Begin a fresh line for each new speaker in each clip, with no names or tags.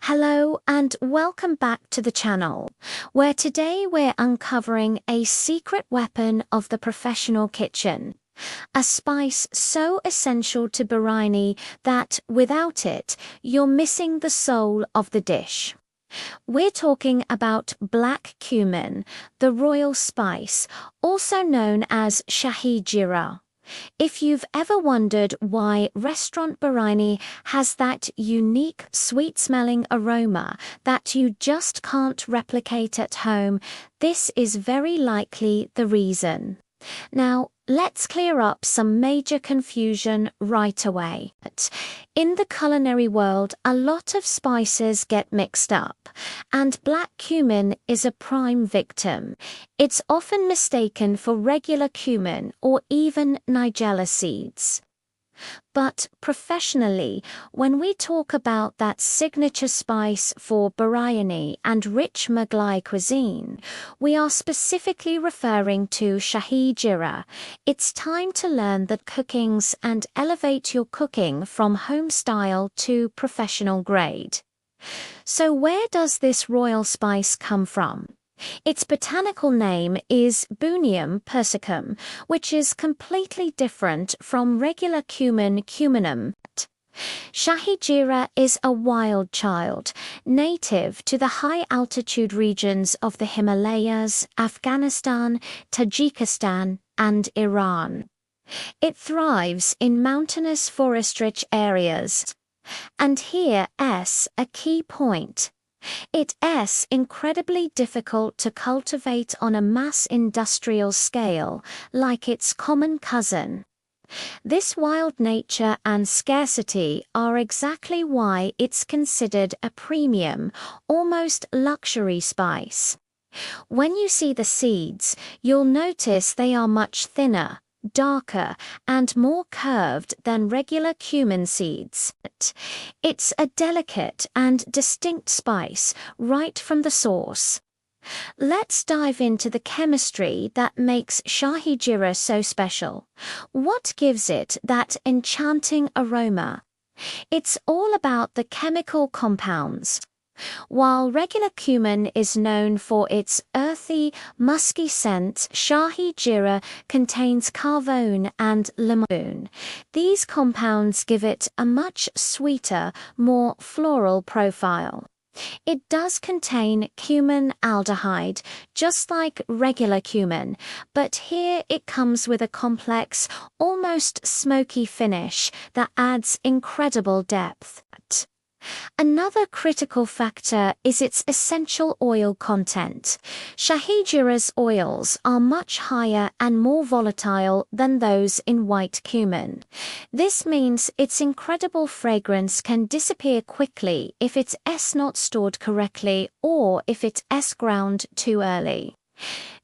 Hello and welcome back to the channel, where today we're uncovering a secret weapon of the professional kitchen. A spice so essential to biryani that, without it, you're missing the soul of the dish. We're talking about black cumin, the royal spice, also known as Shahi Jeera. If you've ever wondered why restaurant biryani has that unique sweet-smelling aroma that you just can't replicate at home, this is very likely the reason. Now, let's clear up some major confusion right away. In the culinary world, a lot of spices get mixed up, and black cumin is a prime victim. It's often mistaken for regular cumin or even Nigella seeds. But professionally, when we talk about that signature spice for biryani and rich Mughlai cuisine, we are specifically referring to Shahi Jeera. It's time to learn the cookings and elevate your cooking from home style to professional grade. So where does this royal spice come from? Its botanical name is Bunium persicum, which is completely different from regular cuminum. Shahi Jeera is a wild child, native to the high-altitude regions of the Himalayas, Afghanistan, Tajikistan, and Iran. It thrives in mountainous forest-rich areas. And here's a key point. It's incredibly difficult to cultivate on a mass industrial scale, like its common cousin. This wild nature and scarcity are exactly why it's considered a premium, almost luxury spice. When you see the seeds, you'll notice they are much thinner, darker, and more curved than regular cumin seeds. It's a delicate and distinct spice right from the source. Let's dive into the chemistry that makes Shahi Jeera so special. What gives it that enchanting aroma? It's all about the chemical compounds. While regular cumin is known for its earthy, musky scent, Shahi Jeera contains carvone and limon. These compounds give it a much sweeter, more floral profile. It does contain cumin aldehyde, just like regular cumin, but here it comes with a complex, almost smoky finish that adds incredible depth. Another critical factor is its essential oil content. Shahi Jeera's oils are much higher and more volatile than those in white cumin. This means its incredible fragrance can disappear quickly if it's not stored correctly or if it's ground too early.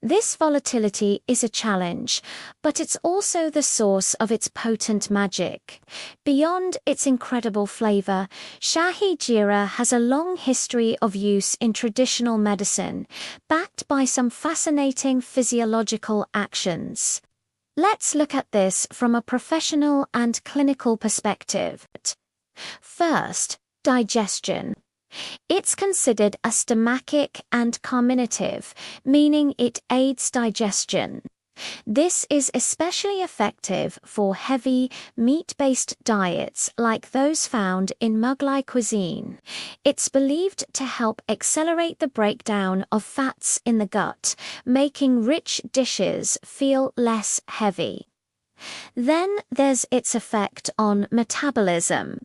This volatility is a challenge, but it's also the source of its potent magic. Beyond its incredible flavor, Shahi Jeera has a long history of use in traditional medicine, backed by some fascinating physiological actions. Let's look at this from a professional and clinical perspective. First, digestion. It's considered a stomachic and carminative, meaning it aids digestion. This is especially effective for heavy, meat-based diets like those found in Mughlai cuisine. It's believed to help accelerate the breakdown of fats in the gut, making rich dishes feel less heavy. Then there's its effect on metabolism.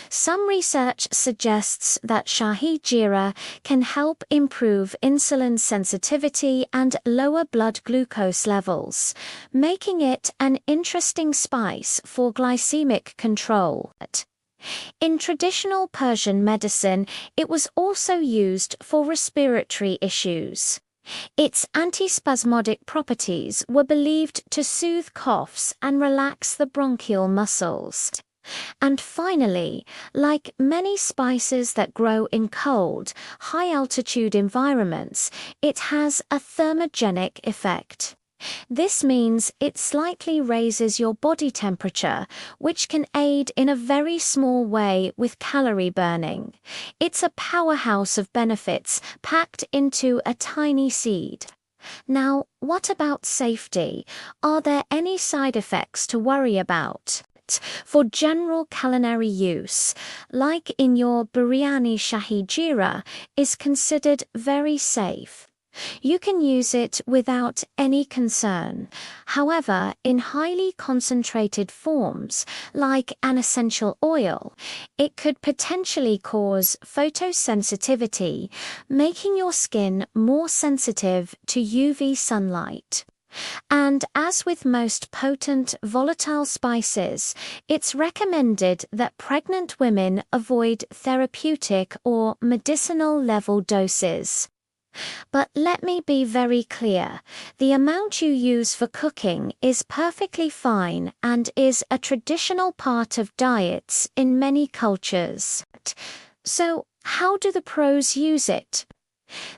Some research suggests that Shahi Jeera can help improve insulin sensitivity and lower blood glucose levels, making it an interesting spice for glycemic control. In traditional Persian medicine, it was also used for respiratory issues. Its antispasmodic properties were believed to soothe coughs and relax the bronchial muscles. And finally, like many spices that grow in cold, high-altitude environments, it has a thermogenic effect. This means it slightly raises your body temperature, which can aid in a very small way with calorie burning. It's a powerhouse of benefits packed into a tiny seed. Now, what about safety? Are there any side effects to worry about? For general culinary use, like in your biryani shahi jeera, is considered very safe. You can use it without any concern. However, in highly concentrated forms, like an essential oil, it could potentially cause photosensitivity, making your skin more sensitive to UV sunlight. And as with most potent volatile spices, it's recommended that pregnant women avoid therapeutic or medicinal level doses. But let me be very clear, the amount you use for cooking is perfectly fine and is a traditional part of diets in many cultures. So, how do the pros use it?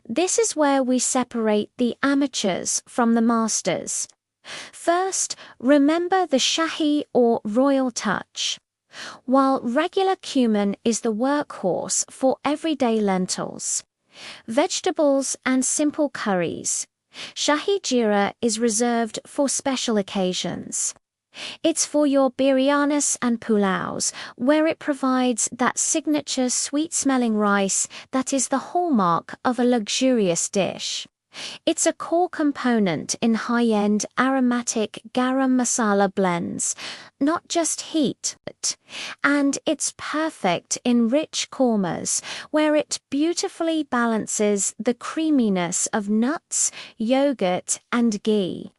This is where we separate the amateurs from the masters. First, remember the shahi or royal touch. While regular cumin is the workhorse for everyday lentils, vegetables and simple curries, shahi jeera is reserved for special occasions. It's for your biryanis and pulaus, where it provides that signature sweet-smelling rice that is the hallmark of a luxurious dish. It's a core component in high-end aromatic garam masala blends, not just heat, and it's perfect in rich kormas, where it beautifully balances the creaminess of nuts, yogurt, and ghee.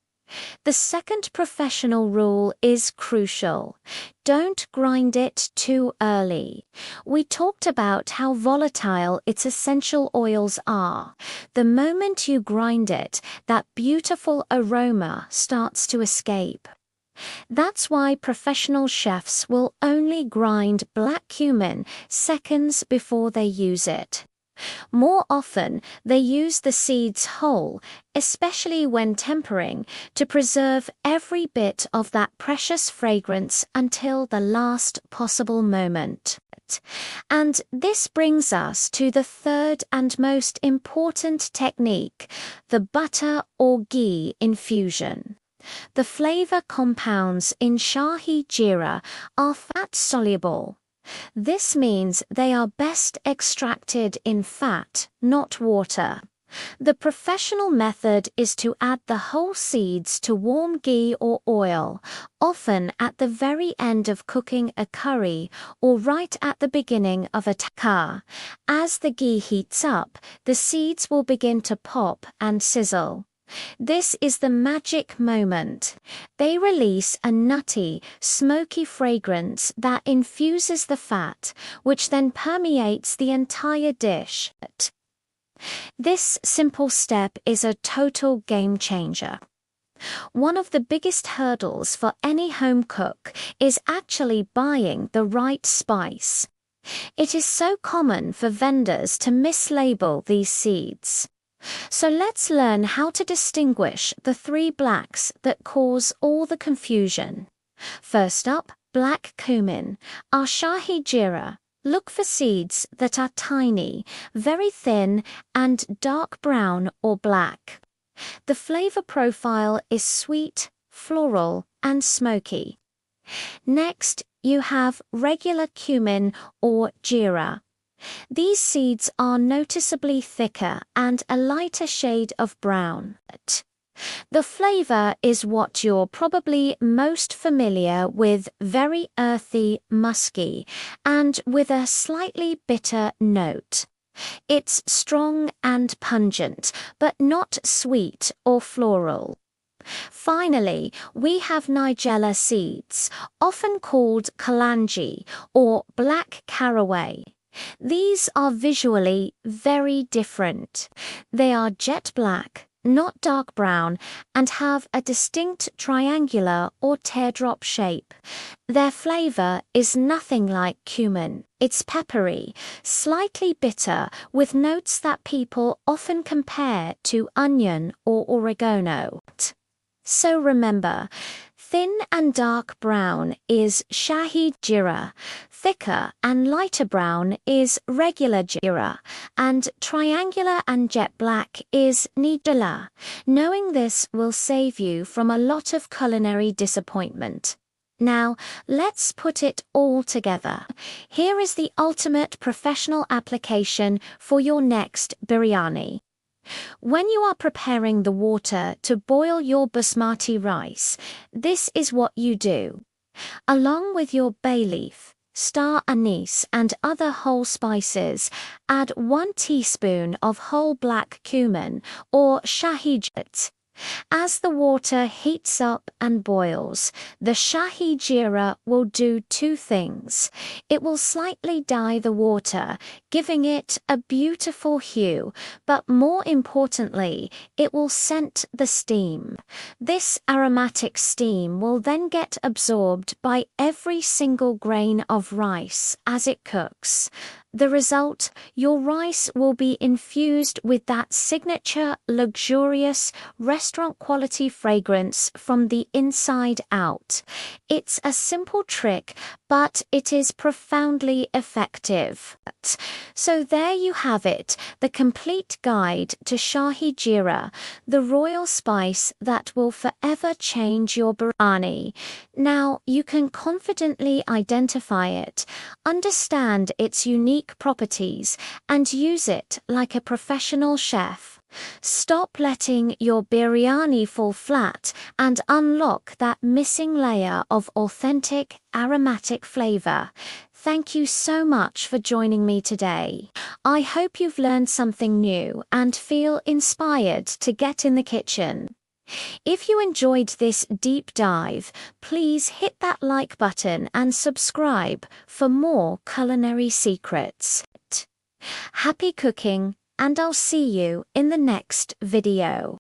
The second professional rule is crucial. Don't grind it too early. We talked about how volatile its essential oils are. The moment you grind it, that beautiful aroma starts to escape. That's why professional chefs will only grind black cumin seconds before they use it. More often, they use the seeds whole, especially when tempering, to preserve every bit of that precious fragrance until the last possible moment. And this brings us to the third and most important technique, the butter or ghee infusion. The flavor compounds in shahi jeera are fat-soluble. This means they are best extracted in fat, not water. The professional method is to add the whole seeds to warm ghee or oil, often at the very end of cooking a curry or right at the beginning of a tikka. As the ghee heats up, the seeds will begin to pop and sizzle. This is the magic moment. They release a nutty, smoky fragrance that infuses the fat, which then permeates the entire dish. This simple step is a total game changer. One of the biggest hurdles for any home cook is actually buying the right spice. It is so common for vendors to mislabel these seeds. So let's learn how to distinguish the three blacks that cause all the confusion. First up, black cumin, our shahi jeera. Look for seeds that are tiny, very thin, and dark brown or black. The flavor profile is sweet, floral, and smoky. Next, you have regular cumin or jeera. These seeds are noticeably thicker and a lighter shade of brown. The flavor is what you're probably most familiar with, very earthy, musky, and with a slightly bitter note. It's strong and pungent, but not sweet or floral. Finally, we have Nigella seeds, often called Kalonji or Black Caraway. These are visually very different. They are jet black, not dark brown, and have a distinct triangular or teardrop shape. Their flavor is nothing like cumin. It's peppery, slightly bitter, with notes that people often compare to onion or oregano. So remember, thin and dark brown is Shahi Jira, thicker and lighter brown is regular Jira, and triangular and jet black is Nigella. Knowing this will save you from a lot of culinary disappointment. Now, let's put it all together. Here is the ultimate professional application for your next biryani. When you are preparing the water to boil your basmati rice, this is what you do. Along with your bay leaf, star anise and other whole spices, add 1 teaspoon of whole black cumin or shahi jit. As the water heats up and boils, the shahi jira will do 2 things. It will slightly dye the water, giving it a beautiful hue, but more importantly, it will scent the steam. This aromatic steam will then get absorbed by every single grain of rice as it cooks. The result, your rice will be infused with that signature, luxurious, restaurant-quality fragrance from the inside out. It's a simple trick, but it is profoundly effective. So there you have it, the complete guide to Shahi Jira, the royal spice that will forever change your biryani. Now you can confidently identify it, understand its unique properties, and use it like a professional chef. Stop letting your biryani fall flat and unlock that missing layer of authentic, aromatic flavor. Thank you so much for joining me today. I hope you've learned something new and feel inspired to get in the kitchen. If you enjoyed this deep dive, please hit that like button and subscribe for more culinary secrets. Happy cooking, and I'll see you in the next video.